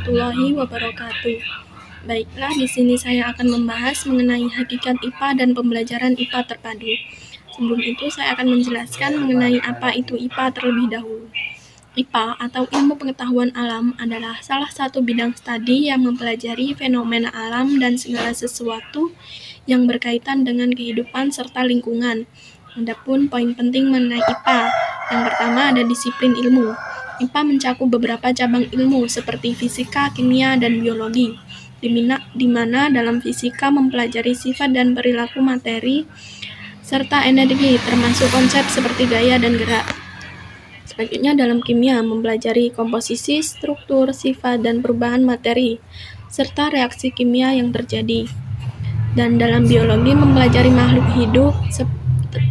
warahmatullahi wabarakatuh. Baiklah, di sini saya akan membahas mengenai hakikat IPA dan pembelajaran IPA terpadu. Sebelum itu, saya akan menjelaskan mengenai apa itu IPA terlebih dahulu. IPA atau Ilmu Pengetahuan Alam adalah salah satu bidang studi yang mempelajari fenomena alam dan segala sesuatu yang berkaitan dengan kehidupan serta lingkungan. Adapun poin penting mengenai IPA, yang pertama ada disiplin ilmu. IPA mencakup beberapa cabang ilmu seperti fisika, kimia, dan biologi, di mana dalam fisika mempelajari sifat dan perilaku materi, serta energi, termasuk konsep seperti gaya dan gerak. Selanjutnya dalam kimia mempelajari komposisi, struktur, sifat, dan perubahan materi, serta reaksi kimia yang terjadi. Dan dalam biologi mempelajari makhluk hidup,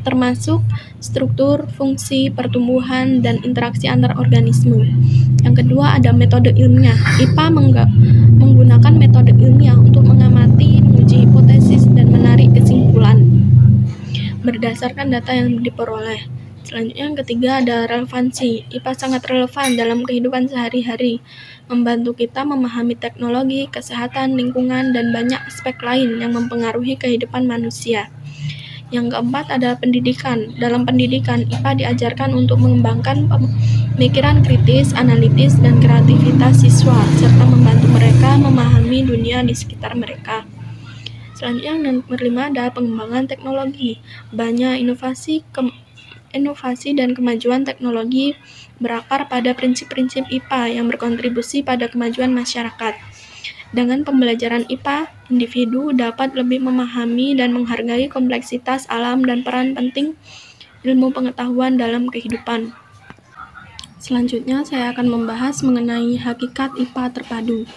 termasuk struktur, fungsi, pertumbuhan, dan interaksi antar organisme. Yang kedua ada metode ilmiah. IPA menggunakan metode ilmiah untuk mengamati, menguji hipotesis, dan menarik kesimpulan berdasarkan data yang diperoleh. Selanjutnya yang ketiga ada relevansi. IPA sangat relevan dalam kehidupan sehari-hari, membantu kita memahami teknologi, kesehatan, lingkungan, dan banyak aspek lain yang mempengaruhi kehidupan manusia. Yang keempat ada pendidikan. Dalam pendidikan, IPA diajarkan untuk mengembangkan pemikiran kritis, analitis, dan kreativitas siswa, serta membantu mereka memahami dunia di sekitar mereka. Selanjutnya yang nomor 5 ada pengembangan teknologi. Banyak inovasi dan kemajuan teknologi berakar pada prinsip-prinsip IPA yang berkontribusi pada kemajuan masyarakat. Dengan pembelajaran IPA, individu dapat lebih memahami dan menghargai kompleksitas alam dan peran penting ilmu pengetahuan dalam kehidupan. Selanjutnya, saya akan membahas mengenai hakikat IPA terpadu.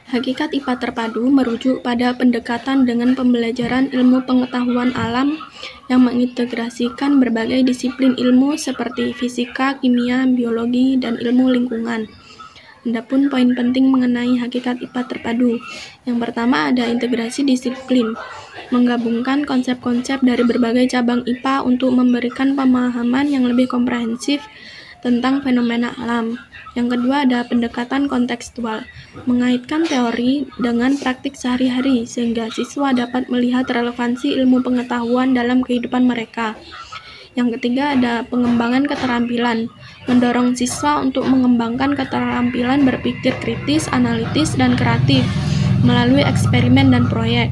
Hakikat IPA terpadu merujuk pada pendekatan dengan pembelajaran ilmu pengetahuan alam yang mengintegrasikan berbagai disiplin ilmu seperti fisika, kimia, biologi, dan ilmu lingkungan. Adapun poin penting mengenai hakikat IPA terpadu. Yang pertama ada integrasi disiplin, menggabungkan konsep-konsep dari berbagai cabang IPA untuk memberikan pemahaman yang lebih komprehensif tentang fenomena alam. Yang kedua ada pendekatan kontekstual, mengaitkan teori dengan praktik sehari-hari sehingga siswa dapat melihat relevansi ilmu pengetahuan dalam kehidupan mereka. Yang ketiga ada pengembangan keterampilan, mendorong siswa untuk mengembangkan keterampilan berpikir kritis, analitis, dan kreatif melalui eksperimen dan proyek.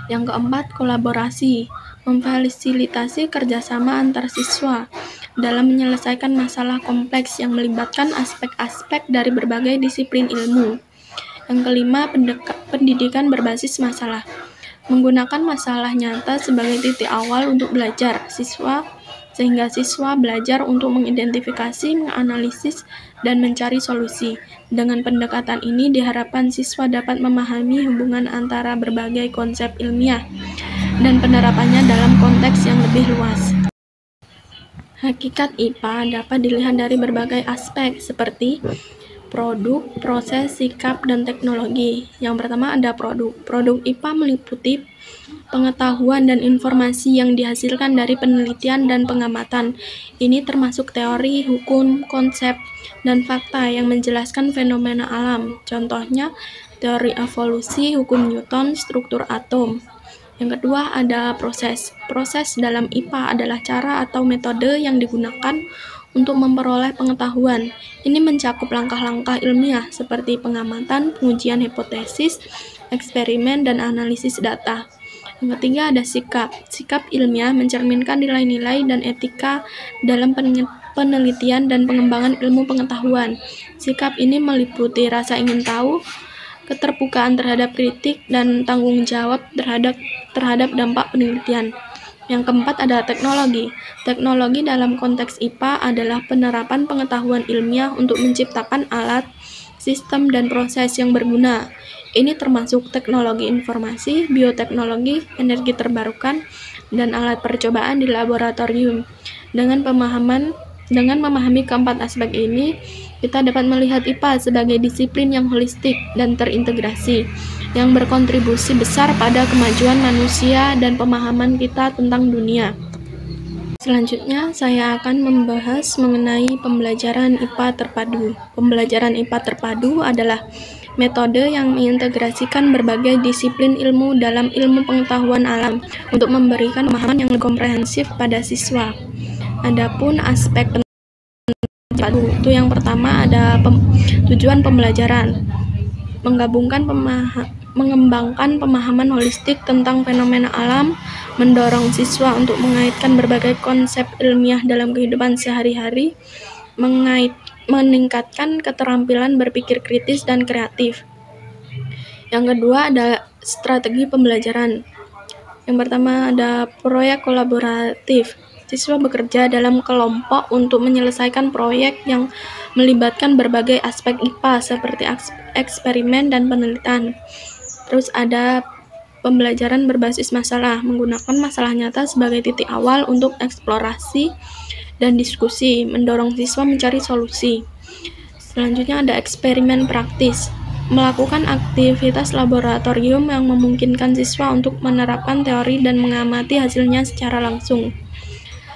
Yang keempat, kolaborasi, memfasilitasi kerjasama antar siswa dalam menyelesaikan masalah kompleks yang melibatkan aspek-aspek dari berbagai disiplin ilmu. Yang kelima, pendidikan berbasis masalah, menggunakan masalah nyata sebagai titik awal untuk belajar sehingga siswa belajar untuk mengidentifikasi, menganalisis, dan mencari solusi. Dengan pendekatan ini diharapkan siswa dapat memahami hubungan antara berbagai konsep ilmiah dan penerapannya dalam konteks yang lebih luas. Hakikat IPA dapat dilihat dari berbagai aspek seperti produk, proses, sikap, dan teknologi. Yang pertama ada produk. Produk IPA meliputi pengetahuan dan informasi yang dihasilkan dari penelitian dan pengamatan. Ini termasuk teori, hukum, konsep, dan fakta yang menjelaskan fenomena alam. Contohnya, teori evolusi, hukum Newton, struktur atom. Yang kedua ada proses. Proses dalam IPA adalah cara atau metode yang digunakan untuk memperoleh pengetahuan. Ini mencakup langkah-langkah ilmiah seperti pengamatan, pengujian hipotesis, eksperimen, dan analisis data. Yang ketiga ada sikap. Sikap ilmiah mencerminkan nilai-nilai dan etika dalam penelitian dan pengembangan ilmu pengetahuan. Sikap ini meliputi rasa ingin tahu, keterbukaan terhadap kritik, dan tanggung jawab terhadap dampak penelitian. Yang keempat ada teknologi. Teknologi dalam konteks IPA adalah penerapan pengetahuan ilmiah untuk menciptakan alat, sistem, dan proses yang berguna. Ini termasuk teknologi informasi, bioteknologi, energi terbarukan, dan alat percobaan di laboratorium. Dengan memahami keempat aspek ini, kita dapat melihat IPA sebagai disiplin yang holistik dan terintegrasi, yang berkontribusi besar pada kemajuan manusia dan pemahaman kita tentang dunia. Selanjutnya, saya akan membahas mengenai pembelajaran IPA terpadu. Pembelajaran IPA terpadu adalah metode yang mengintegrasikan berbagai disiplin ilmu dalam ilmu pengetahuan alam untuk memberikan pemahaman yang lebih komprehensif pada siswa. Adapun aspek terpadu itu yang pertama ada tujuan pembelajaran, mengembangkan pemahaman holistik tentang fenomena alam, mendorong siswa untuk mengaitkan berbagai konsep ilmiah dalam kehidupan sehari-hari, meningkatkan keterampilan berpikir kritis dan kreatif. Yang kedua ada strategi pembelajaran. Yang pertama ada proyek kolaboratif. Siswa bekerja dalam kelompok untuk menyelesaikan proyek yang melibatkan berbagai aspek IPA seperti eksperimen dan penelitian. Terus ada pembelajaran berbasis masalah, menggunakan masalah nyata sebagai titik awal untuk eksplorasi dan diskusi, mendorong siswa mencari solusi. Selanjutnya ada eksperimen praktis, melakukan aktivitas laboratorium yang memungkinkan siswa untuk menerapkan teori dan mengamati hasilnya secara langsung.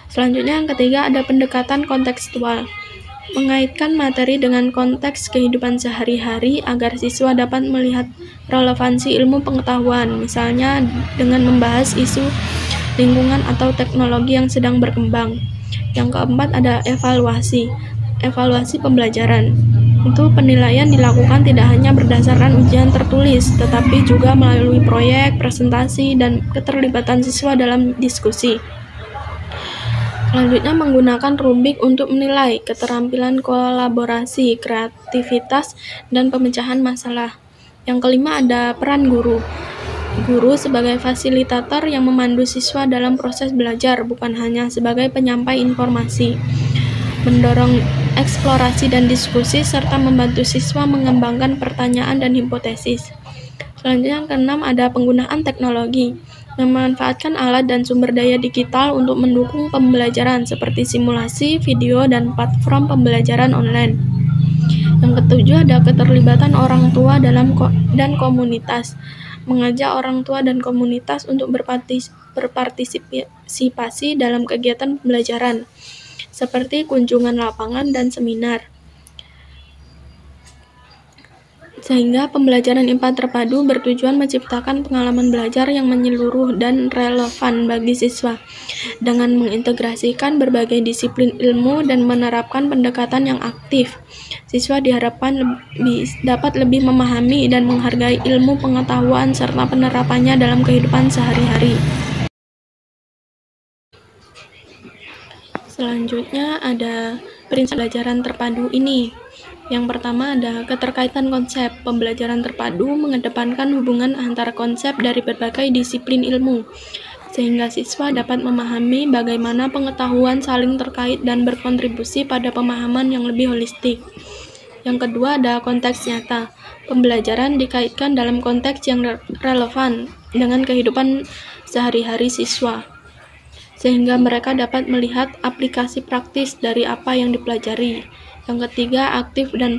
Selanjutnya yang ketiga ada pendekatan kontekstual, mengaitkan materi dengan konteks kehidupan sehari-hari agar siswa dapat melihat relevansi ilmu pengetahuan, misalnya dengan membahas isu lingkungan atau teknologi yang sedang berkembang. Yang keempat ada evaluasi pembelajaran. Itu penilaian dilakukan tidak hanya berdasarkan ujian tertulis, tetapi juga melalui proyek, presentasi, dan keterlibatan siswa dalam diskusi. Selanjutnya menggunakan rubrik untuk menilai keterampilan kolaborasi, kreativitas, dan pemecahan masalah. Yang kelima ada peran guru. Guru sebagai fasilitator yang memandu siswa dalam proses belajar, bukan hanya sebagai penyampai informasi. Mendorong eksplorasi dan diskusi, serta membantu siswa mengembangkan pertanyaan dan hipotesis. Selanjutnya yang keenam ada penggunaan teknologi. Memanfaatkan alat dan sumber daya digital untuk mendukung pembelajaran seperti simulasi, video, dan platform pembelajaran online. Yang ketujuh ada keterlibatan orang tua dan komunitas. Mengajak orang tua dan komunitas untuk berpartisipasi dalam kegiatan pembelajaran seperti kunjungan lapangan dan seminar. Sehingga pembelajaran IPA terpadu bertujuan menciptakan pengalaman belajar yang menyeluruh dan relevan bagi siswa, dengan mengintegrasikan berbagai disiplin ilmu dan menerapkan pendekatan yang aktif. Siswa diharapkan dapat lebih memahami dan menghargai ilmu pengetahuan serta penerapannya dalam kehidupan sehari-hari. Selanjutnya ada prinsip pembelajaran terpadu ini. Yang pertama ada keterkaitan konsep. Pembelajaran terpadu mengedepankan hubungan antara konsep dari berbagai disiplin ilmu, sehingga siswa dapat memahami bagaimana pengetahuan saling terkait dan berkontribusi pada pemahaman yang lebih holistik. Yang kedua ada konteks nyata. Pembelajaran dikaitkan dalam konteks yang relevan dengan kehidupan sehari-hari siswa, sehingga mereka dapat melihat aplikasi praktis dari apa yang dipelajari. Yang ketiga, aktif dan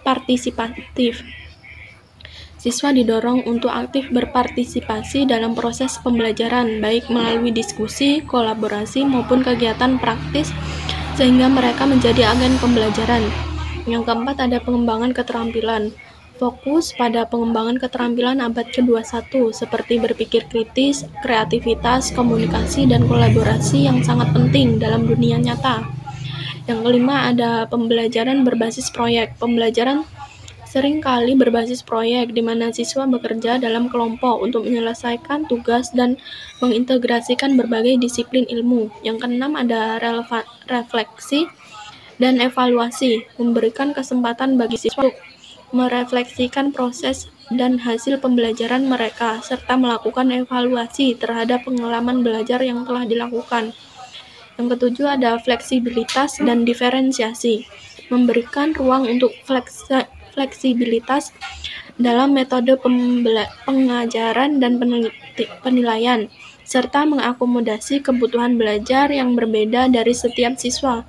partisipatif. Siswa didorong untuk aktif berpartisipasi dalam proses pembelajaran, baik melalui diskusi, kolaborasi, maupun kegiatan praktis, sehingga mereka menjadi agen pembelajaran. Yang keempat ada pengembangan keterampilan. Fokus pada pengembangan keterampilan abad ke-21 seperti berpikir kritis, kreativitas, komunikasi, dan kolaborasi yang sangat penting dalam dunia nyata. Yang kelima ada pembelajaran berbasis proyek. Pembelajaran seringkali berbasis proyek di mana siswa bekerja dalam kelompok untuk menyelesaikan tugas dan mengintegrasikan berbagai disiplin ilmu. Yang keenam ada refleksi dan evaluasi, memberikan kesempatan bagi siswa untuk merefleksikan proses dan hasil pembelajaran mereka, serta melakukan evaluasi terhadap pengalaman belajar yang telah dilakukan. Yang ketujuh ada fleksibilitas dan diferensiasi, memberikan ruang untuk fleksibilitas dalam metode pengajaran dan penilaian, serta mengakomodasi kebutuhan belajar yang berbeda dari setiap siswa.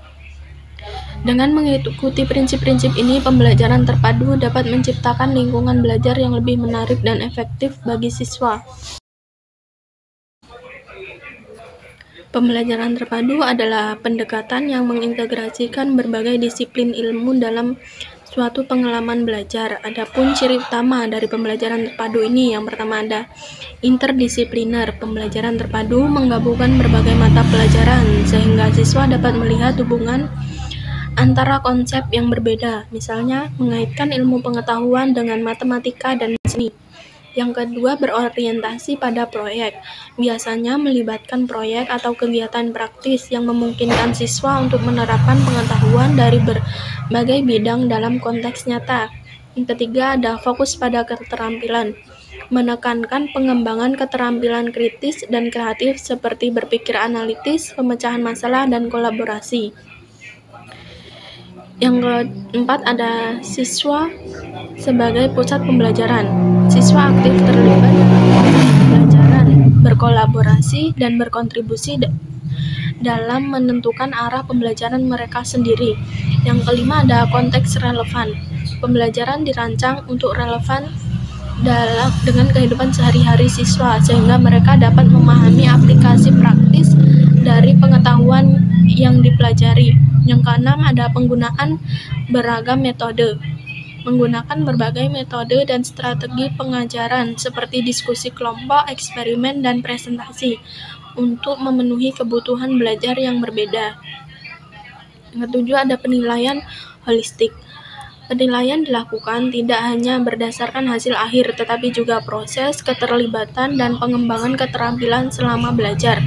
Dengan mengikuti prinsip-prinsip ini, pembelajaran terpadu dapat menciptakan lingkungan belajar yang lebih menarik dan efektif bagi siswa. Pembelajaran terpadu adalah pendekatan yang mengintegrasikan berbagai disiplin ilmu dalam suatu pengalaman belajar. Adapun ciri utama dari pembelajaran terpadu ini, yang pertama ada interdisipliner. Pembelajaran terpadu menggabungkan berbagai mata pelajaran sehingga siswa dapat melihat hubungan antara konsep yang berbeda, misalnya mengaitkan ilmu pengetahuan dengan matematika dan seni. Yang kedua, berorientasi pada proyek. Biasanya melibatkan proyek atau kegiatan praktis yang memungkinkan siswa untuk menerapkan pengetahuan dari berbagai bidang dalam konteks nyata. Yang ketiga, ada fokus pada keterampilan. Menekankan pengembangan keterampilan kritis dan kreatif seperti berpikir analitis, pemecahan masalah, dan kolaborasi. Yang keempat, ada siswa sebagai pusat pembelajaran. Siswa aktif terlibat dalam proses pembelajaran, berkolaborasi, dan berkontribusi dalam menentukan arah pembelajaran mereka sendiri. Yang kelima, ada konteks relevan. Pembelajaran dirancang untuk relevan dengan kehidupan sehari-hari siswa, sehingga mereka dapat memahami aplikasi praktis dari pengetahuan yang dipelajari. Yang keenam, ada penggunaan beragam metode. Menggunakan berbagai metode dan strategi pengajaran seperti diskusi kelompok, eksperimen, dan presentasi untuk memenuhi kebutuhan belajar yang berbeda. Yang ketujuh, ada penilaian holistik. Penilaian dilakukan tidak hanya berdasarkan hasil akhir, tetapi juga proses, keterlibatan, dan pengembangan keterampilan selama belajar.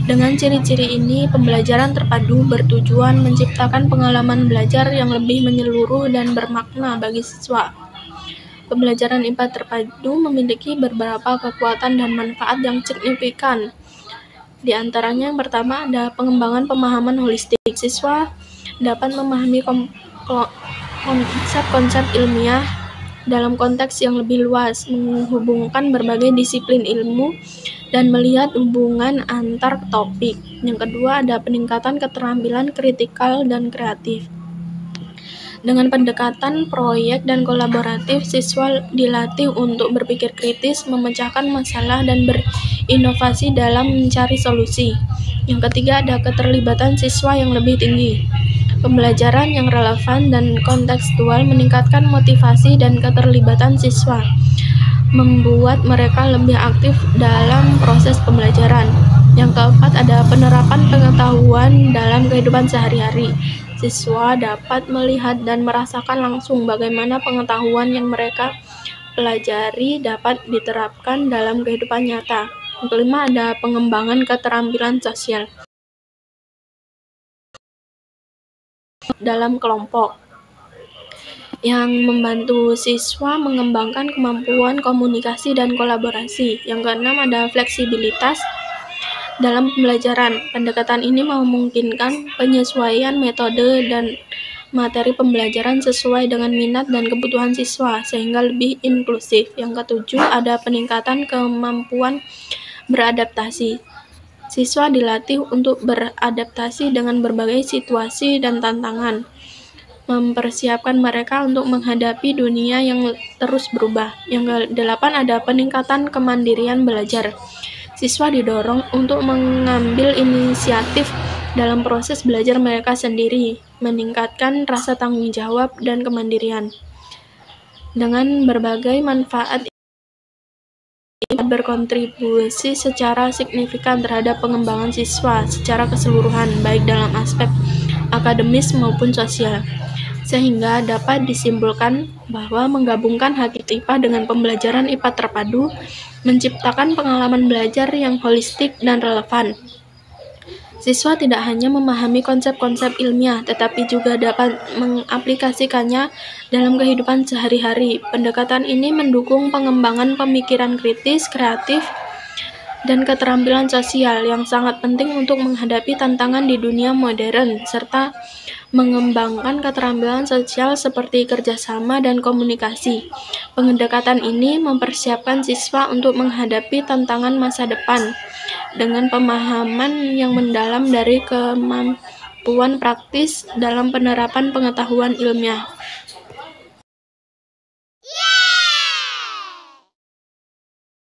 Dengan ciri-ciri ini, pembelajaran terpadu bertujuan menciptakan pengalaman belajar yang lebih menyeluruh dan bermakna bagi siswa. Pembelajaran IPA terpadu memiliki beberapa kekuatan dan manfaat yang signifikan. Di antaranya, yang pertama, ada pengembangan pemahaman holistik. Siswa dapat memahami konsep-konsep ilmiah dalam konteks yang lebih luas, menghubungkan berbagai disiplin ilmu, dan melihat hubungan antar topik. Yang kedua, ada peningkatan keterampilan kritikal dan kreatif. Dengan pendekatan proyek dan kolaboratif, siswa dilatih untuk berpikir kritis, memecahkan masalah, dan berinovasi dalam mencari solusi. Yang ketiga, ada keterlibatan siswa yang lebih tinggi. Pembelajaran yang relevan dan kontekstual meningkatkan motivasi dan keterlibatan siswa, membuat mereka lebih aktif dalam proses pembelajaran. Yang keempat, ada penerapan pengetahuan dalam kehidupan sehari-hari. Siswa dapat melihat dan merasakan langsung bagaimana pengetahuan yang mereka pelajari dapat diterapkan dalam kehidupan nyata. Yang kelima, ada pengembangan keterampilan sosial dalam kelompok, yang membantu siswa mengembangkan kemampuan komunikasi dan kolaborasi. Yang keenam, ada fleksibilitas dalam pembelajaran. Pendekatan ini memungkinkan penyesuaian metode dan materi pembelajaran sesuai dengan minat dan kebutuhan siswa, sehingga lebih inklusif. Yang ketujuh, ada peningkatan kemampuan beradaptasi. Siswa dilatih untuk beradaptasi dengan berbagai situasi dan tantangan, mempersiapkan mereka untuk menghadapi dunia yang terus berubah. Yang kedelapan, ada peningkatan kemandirian belajar. Siswa didorong untuk mengambil inisiatif dalam proses belajar mereka sendiri, meningkatkan rasa tanggung jawab dan kemandirian. Dengan berbagai manfaat berkontribusi secara signifikan terhadap pengembangan siswa secara keseluruhan, baik dalam aspek akademis maupun sosial, sehingga dapat disimpulkan bahwa menggabungkan hakiki IPA dengan pembelajaran IPA terpadu menciptakan pengalaman belajar yang holistik dan relevan. Siswa tidak hanya memahami konsep-konsep ilmiah, tetapi juga dapat mengaplikasikannya dalam kehidupan sehari-hari. Pendekatan ini mendukung pengembangan pemikiran kritis, kreatif, dan keterampilan sosial yang sangat penting untuk menghadapi tantangan di dunia modern, serta mengembangkan keterampilan sosial seperti kerjasama dan komunikasi. Pendekatan ini mempersiapkan siswa untuk menghadapi tantangan masa depan dengan pemahaman yang mendalam dari kemampuan praktis dalam penerapan pengetahuan ilmiah.